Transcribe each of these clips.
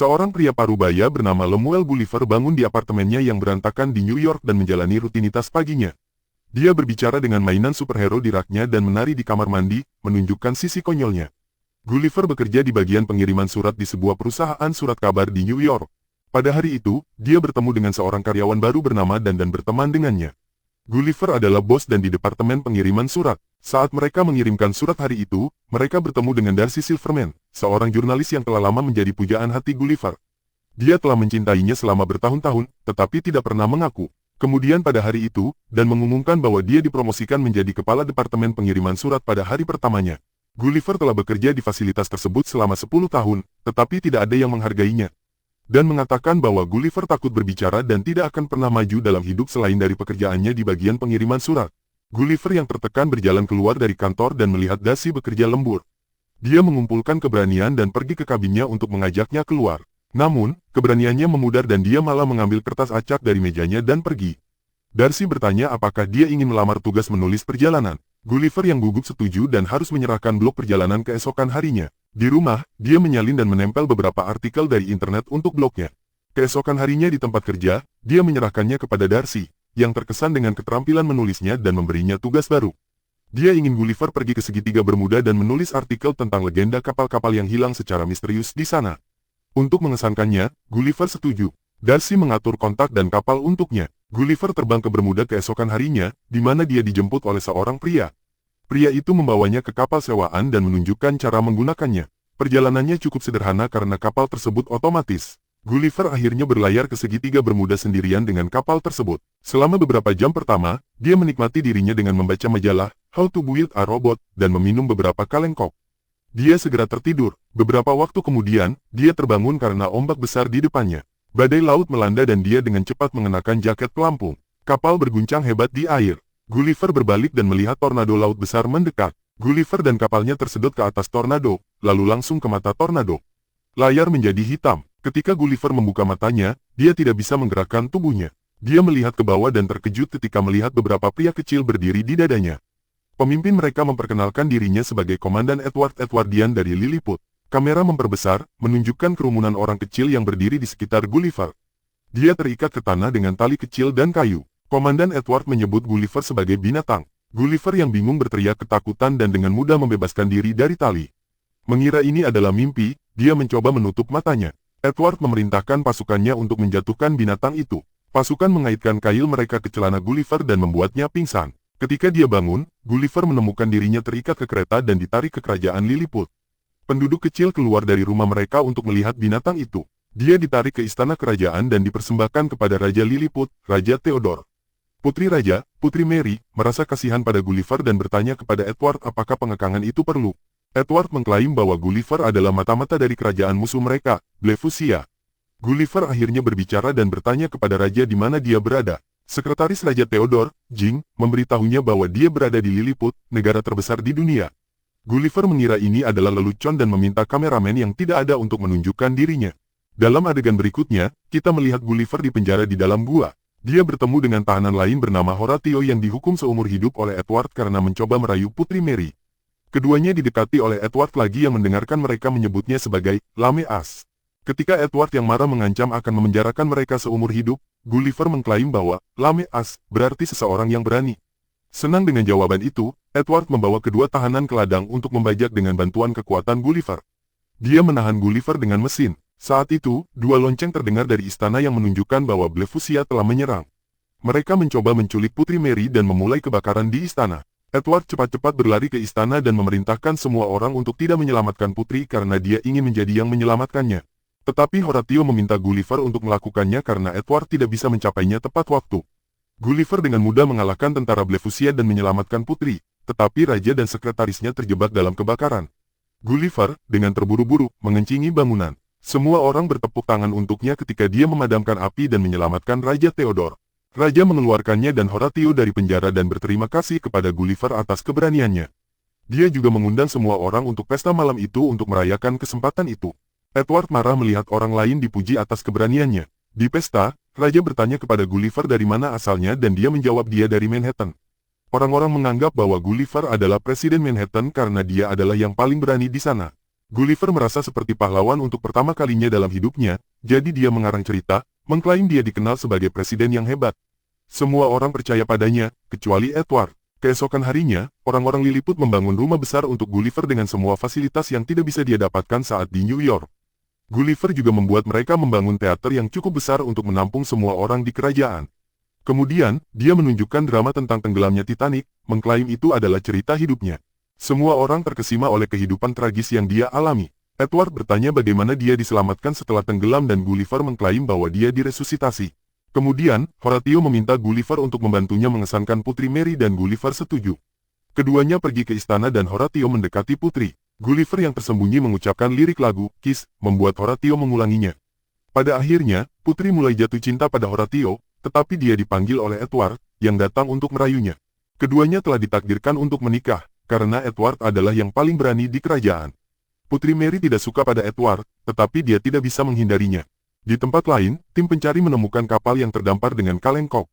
Seorang pria parubaya bernama Lemuel Gulliver bangun di apartemennya yang berantakan di New York dan menjalani rutinitas paginya. Dia berbicara dengan mainan superhero di raknya dan menari di kamar mandi, menunjukkan sisi konyolnya. Gulliver bekerja di bagian pengiriman surat di sebuah perusahaan surat kabar di New York. Pada hari itu, dia bertemu dengan seorang karyawan baru bernama Dan berteman dengannya. Gulliver adalah bos Dan di departemen pengiriman surat. Saat mereka mengirimkan surat hari itu, mereka bertemu dengan Darcy Silverman, seorang jurnalis yang telah lama menjadi pujaan hati Gulliver. Dia telah mencintainya selama bertahun-tahun, tetapi tidak pernah mengaku. Kemudian pada hari itu, Dan mengumumkan bahwa dia dipromosikan menjadi kepala departemen pengiriman surat pada hari pertamanya. Gulliver telah bekerja di fasilitas tersebut selama 10 tahun, tetapi tidak ada yang menghargainya. Dan mengatakan bahwa Gulliver takut berbicara dan tidak akan pernah maju dalam hidup selain dari pekerjaannya di bagian pengiriman surat. Gulliver yang tertekan berjalan keluar dari kantor dan melihat Darcy bekerja lembur. Dia mengumpulkan keberanian dan pergi ke kabinnya untuk mengajaknya keluar. Namun, keberaniannya memudar dan dia malah mengambil kertas acak dari mejanya dan pergi. Darcy bertanya apakah dia ingin melamar tugas menulis perjalanan. Gulliver yang gugup setuju dan harus menyerahkan blog perjalanan keesokan harinya. Di rumah, dia menyalin dan menempel beberapa artikel dari internet untuk blognya. Keesokan harinya di tempat kerja, dia menyerahkannya kepada Darcy, yang terkesan dengan keterampilan menulisnya dan memberinya tugas baru. Dia ingin Gulliver pergi ke segitiga Bermuda dan menulis artikel tentang legenda kapal-kapal yang hilang secara misterius di sana. Untuk mengesankannya, Gulliver setuju. Darcy mengatur kontak dan kapal untuknya. Gulliver terbang ke Bermuda keesokan harinya, di mana dia dijemput oleh seorang pria. Pria itu membawanya ke kapal sewaan dan menunjukkan cara menggunakannya. Perjalanannya cukup sederhana karena kapal tersebut otomatis. Gulliver akhirnya berlayar ke segitiga Bermuda sendirian dengan kapal tersebut. Selama beberapa jam pertama, dia menikmati dirinya dengan membaca majalah How to Build a Robot dan meminum beberapa kaleng kok. Dia segera tertidur. Beberapa waktu kemudian, dia terbangun karena ombak besar di depannya. Badai laut melanda dan dia dengan cepat mengenakan jaket pelampung. Kapal berguncang hebat di air. Gulliver berbalik dan melihat tornado laut besar mendekat. Gulliver dan kapalnya tersedot ke atas tornado, lalu langsung ke mata tornado. Layar menjadi hitam. Ketika Gulliver membuka matanya, dia tidak bisa menggerakkan tubuhnya. Dia melihat ke bawah dan terkejut ketika melihat beberapa pria kecil berdiri di dadanya. Pemimpin mereka memperkenalkan dirinya sebagai Komandan Edwardian dari Lilliput. Kamera memperbesar, menunjukkan kerumunan orang kecil yang berdiri di sekitar Gulliver. Dia terikat ke tanah dengan tali kecil dan kayu. Komandan Edward menyebut Gulliver sebagai binatang. Gulliver yang bingung berteriak ketakutan dan dengan mudah membebaskan diri dari tali. Mengira ini adalah mimpi, dia mencoba menutup matanya. Edward memerintahkan pasukannya untuk menjatuhkan binatang itu. Pasukan mengaitkan kail mereka ke celana Gulliver dan membuatnya pingsan. Ketika dia bangun, Gulliver menemukan dirinya terikat ke kereta dan ditarik ke kerajaan Lilliput. Penduduk kecil keluar dari rumah mereka untuk melihat binatang itu. Dia ditarik ke istana kerajaan dan dipersembahkan kepada Raja Lilliput, Raja Theodore. Putri Raja, Putri Mary, merasa kasihan pada Gulliver dan bertanya kepada Edward apakah pengekangan itu perlu. Edward mengklaim bahwa Gulliver adalah mata-mata dari kerajaan musuh mereka, Blefuscia. Gulliver akhirnya berbicara dan bertanya kepada raja di mana dia berada. Sekretaris Raja Theodore, Jing, memberitahunya bahwa dia berada di Lilliput, negara terbesar di dunia. Gulliver mengira ini adalah lelucon dan meminta kameramen yang tidak ada untuk menunjukkan dirinya. Dalam adegan berikutnya, kita melihat Gulliver di penjara di dalam gua. Dia bertemu dengan tahanan lain bernama Horatio yang dihukum seumur hidup oleh Edward karena mencoba merayu Putri Mary. Keduanya didekati oleh Edward lagi yang mendengarkan mereka menyebutnya sebagai Lame As. Ketika Edward yang marah mengancam akan memenjarakan mereka seumur hidup, Gulliver mengklaim bahwa Lame As berarti seseorang yang berani. Senang dengan jawaban itu, Edward membawa kedua tahanan ke ladang untuk membajak dengan bantuan kekuatan Gulliver. Dia menahan Gulliver dengan mesin. Saat itu, dua lonceng terdengar dari istana yang menunjukkan bahwa Blefuscia telah menyerang. Mereka mencoba menculik Putri Mary dan memulai kebakaran di istana. Edward cepat-cepat berlari ke istana dan memerintahkan semua orang untuk tidak menyelamatkan Putri karena dia ingin menjadi yang menyelamatkannya. Tetapi Horatio meminta Gulliver untuk melakukannya karena Edward tidak bisa mencapainya tepat waktu. Gulliver dengan mudah mengalahkan tentara Blefuscia dan menyelamatkan Putri, tetapi raja dan sekretarisnya terjebak dalam kebakaran. Gulliver, dengan terburu-buru, mengencingi bangunan. Semua orang bertepuk tangan untuknya ketika dia memadamkan api dan menyelamatkan Raja Theodore. Raja mengeluarkannya dan Horatio dari penjara dan berterima kasih kepada Gulliver atas keberaniannya. Dia juga mengundang semua orang untuk pesta malam itu untuk merayakan kesempatan itu. Edward marah melihat orang lain dipuji atas keberaniannya. Di pesta, Raja bertanya kepada Gulliver dari mana asalnya dan dia menjawab dia dari Manhattan. Orang-orang menganggap bahwa Gulliver adalah Presiden Manhattan karena dia adalah yang paling berani di sana. Gulliver merasa seperti pahlawan untuk pertama kalinya dalam hidupnya, jadi dia mengarang cerita, mengklaim dia dikenal sebagai presiden yang hebat. Semua orang percaya padanya, kecuali Edward. Keesokan harinya, orang-orang Lilliput membangun rumah besar untuk Gulliver dengan semua fasilitas yang tidak bisa dia dapatkan saat di New York. Gulliver juga membuat mereka membangun teater yang cukup besar untuk menampung semua orang di kerajaan. Kemudian, dia menunjukkan drama tentang tenggelamnya Titanic, mengklaim itu adalah cerita hidupnya. Semua orang terkesima oleh kehidupan tragis yang dia alami. Edward bertanya bagaimana dia diselamatkan setelah tenggelam dan Gulliver mengklaim bahwa dia diresusitasi. Kemudian, Horatio meminta Gulliver untuk membantunya mengesankan Putri Mary dan Gulliver setuju. Keduanya pergi ke istana dan Horatio mendekati Putri. Gulliver yang tersembunyi mengucapkan lirik lagu, Kiss, membuat Horatio mengulanginya. Pada akhirnya, Putri mulai jatuh cinta pada Horatio, tetapi dia dipanggil oleh Edward, yang datang untuk merayunya. Keduanya telah ditakdirkan untuk menikah, karena Edward adalah yang paling berani di kerajaan. Putri Mary tidak suka pada Edward, tetapi dia tidak bisa menghindarinya. Di tempat lain, tim pencari menemukan kapal yang terdampar dengan kaleng kok.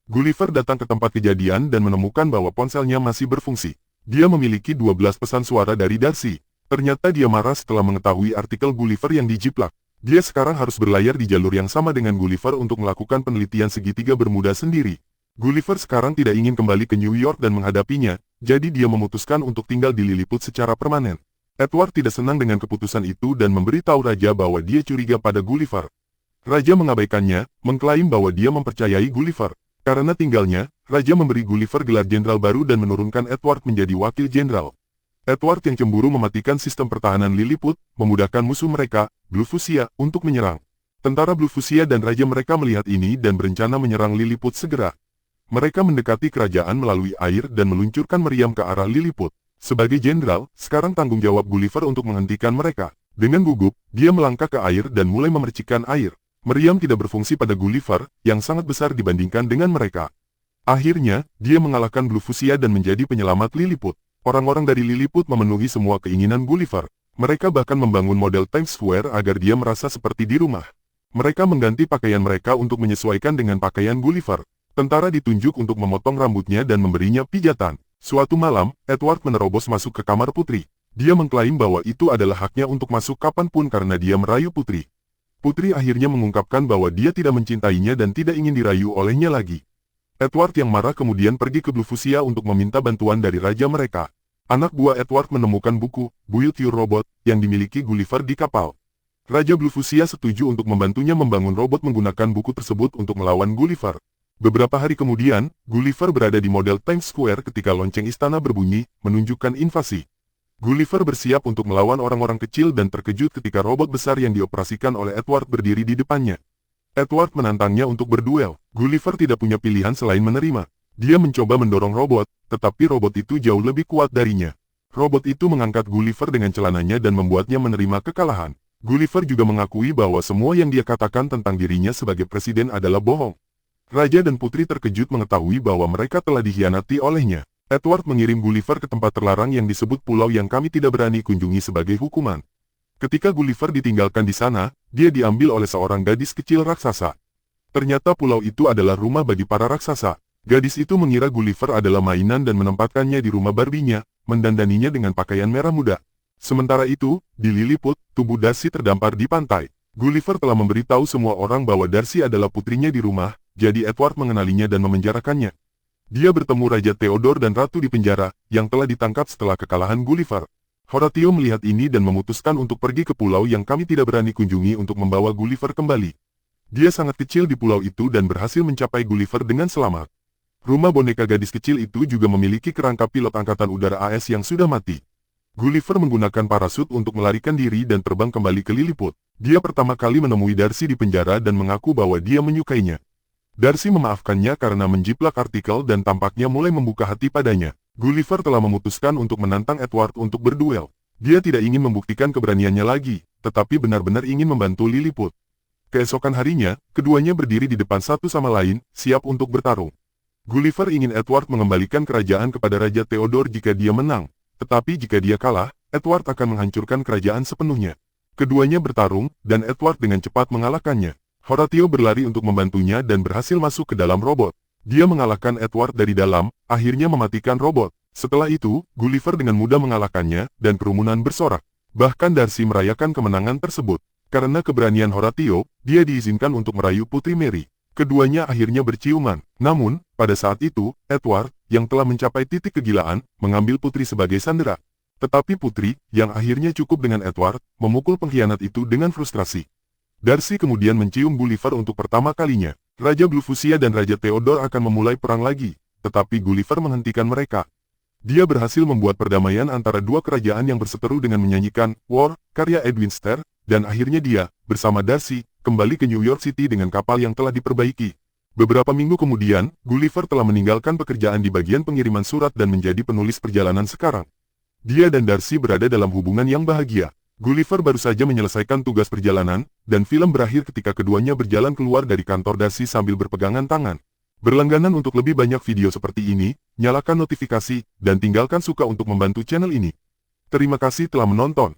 Gulliver datang ke tempat kejadian dan menemukan bahwa ponselnya masih berfungsi. Dia memiliki 12 pesan suara dari Darcy. Ternyata dia marah setelah mengetahui artikel Gulliver yang dijiplak. Dia sekarang harus berlayar di jalur yang sama dengan Gulliver untuk melakukan penelitian segitiga Bermuda sendiri. Gulliver sekarang tidak ingin kembali ke New York dan menghadapinya, jadi dia memutuskan untuk tinggal di Lilliput secara permanen. Edward tidak senang dengan keputusan itu dan memberitahu Raja bahwa dia curiga pada Gulliver. Raja mengabaikannya, mengklaim bahwa dia mempercayai Gulliver. Karena tinggalnya, Raja memberi Gulliver gelar jenderal baru dan menurunkan Edward menjadi wakil jenderal. Edward yang cemburu mematikan sistem pertahanan Lilliput, memudahkan musuh mereka, Blue-Fuchsia, untuk menyerang. Tentara Blue-Fuchsia dan raja mereka melihat ini dan berencana menyerang Lilliput segera. Mereka mendekati kerajaan melalui air dan meluncurkan meriam ke arah Lilliput. Sebagai jenderal, sekarang tanggung jawab Gulliver untuk menghentikan mereka. Dengan gugup, dia melangkah ke air dan mulai memercikkan air. Meriam tidak berfungsi pada Gulliver, yang sangat besar dibandingkan dengan mereka. Akhirnya, dia mengalahkan Blue-Fuchsia dan menjadi penyelamat Lilliput. Orang-orang dari Lilliput memenuhi semua keinginan Gulliver. Mereka bahkan membangun model Times Square agar dia merasa seperti di rumah. Mereka mengganti pakaian mereka untuk menyesuaikan dengan pakaian Gulliver. Tentara ditunjuk untuk memotong rambutnya dan memberinya pijatan. Suatu malam, Edward menerobos masuk ke kamar Putri. Dia mengklaim bahwa itu adalah haknya untuk masuk kapanpun karena dia merayu Putri. Putri akhirnya mengungkapkan bahwa dia tidak mencintainya dan tidak ingin dirayu olehnya lagi. Edward yang marah kemudian pergi ke Blue-Fuchsia untuk meminta bantuan dari raja mereka. Anak buah Edward menemukan buku, Build Your Robot, yang dimiliki Gulliver di kapal. Raja Blue-Fuchsia setuju untuk membantunya membangun robot menggunakan buku tersebut untuk melawan Gulliver. Beberapa hari kemudian, Gulliver berada di model Times Square ketika lonceng istana berbunyi, menunjukkan invasi. Gulliver bersiap untuk melawan orang-orang kecil dan terkejut ketika robot besar yang dioperasikan oleh Edward berdiri di depannya. Edward menantangnya untuk berduel. Gulliver tidak punya pilihan selain menerima. Dia mencoba mendorong robot, tetapi robot itu jauh lebih kuat darinya. Robot itu mengangkat Gulliver dengan celananya dan membuatnya menerima kekalahan. Gulliver juga mengakui bahwa semua yang dia katakan tentang dirinya sebagai presiden adalah bohong. Raja dan Putri terkejut mengetahui bahwa mereka telah dikhianati olehnya. Edward mengirim Gulliver ke tempat terlarang yang disebut pulau yang kami tidak berani kunjungi sebagai hukuman. Ketika Gulliver ditinggalkan di sana, dia diambil oleh seorang gadis kecil raksasa. Ternyata pulau itu adalah rumah bagi para raksasa. Gadis itu mengira Gulliver adalah mainan dan menempatkannya di rumah Barbie-nya, mendandaninya dengan pakaian merah muda. Sementara itu, di Lilliput, tubuh Darcy terdampar di pantai. Gulliver telah memberitahu semua orang bahwa Darcy adalah putrinya di rumah, jadi Edward mengenalinya dan memenjarakannya. Dia bertemu Raja Theodore dan Ratu di penjara, yang telah ditangkap setelah kekalahan Gulliver. Horatio melihat ini dan memutuskan untuk pergi ke pulau yang kami tidak berani kunjungi untuk membawa Gulliver kembali. Dia sangat kecil di pulau itu dan berhasil mencapai Gulliver dengan selamat. Rumah boneka gadis kecil itu juga memiliki kerangka pilot Angkatan Udara AS yang sudah mati. Gulliver menggunakan parasut untuk melarikan diri dan terbang kembali ke Lilliput. Dia pertama kali menemui Darcy di penjara dan mengaku bahwa dia menyukainya. Darcy memaafkannya karena menjiplak artikel dan tampaknya mulai membuka hati padanya. Gulliver telah memutuskan untuk menantang Edward untuk berduel. Dia tidak ingin membuktikan keberaniannya lagi, tetapi benar-benar ingin membantu Lilliput. Keesokan harinya, keduanya berdiri di depan satu sama lain, siap untuk bertarung. Gulliver ingin Edward mengembalikan kerajaan kepada Raja Theodore jika dia menang, tetapi jika dia kalah, Edward akan menghancurkan kerajaan sepenuhnya. Keduanya bertarung, dan Edward dengan cepat mengalahkannya. Horatio berlari untuk membantunya dan berhasil masuk ke dalam robot. Dia mengalahkan Edward dari dalam, akhirnya mematikan robot. Setelah itu, Gulliver dengan mudah mengalahkannya, dan kerumunan bersorak. Bahkan Darcy merayakan kemenangan tersebut. Karena keberanian Horatio, dia diizinkan untuk merayu Putri Mary. Keduanya akhirnya berciuman. Namun, pada saat itu, Edward, yang telah mencapai titik kegilaan, mengambil Putri sebagai sandera. Tetapi Putri, yang akhirnya cukup dengan Edward, memukul pengkhianat itu dengan frustrasi. Darcy kemudian mencium Gulliver untuk pertama kalinya. Raja Blufusia dan Raja Theodore akan memulai perang lagi, tetapi Gulliver menghentikan mereka. Dia berhasil membuat perdamaian antara dua kerajaan yang berseteru dengan menyanyikan War, karya Edwin Starr, dan akhirnya dia, bersama Darcy, kembali ke New York City dengan kapal yang telah diperbaiki. Beberapa minggu kemudian, Gulliver telah meninggalkan pekerjaan di bagian pengiriman surat dan menjadi penulis perjalanan sekarang. Dia dan Darcy berada dalam hubungan yang bahagia. Gulliver baru saja menyelesaikan tugas perjalanan, dan film berakhir ketika keduanya berjalan keluar dari kantor Darcy sambil berpegangan tangan. Berlangganan untuk lebih banyak video seperti ini, nyalakan notifikasi, dan tinggalkan suka untuk membantu channel ini. Terima kasih telah menonton.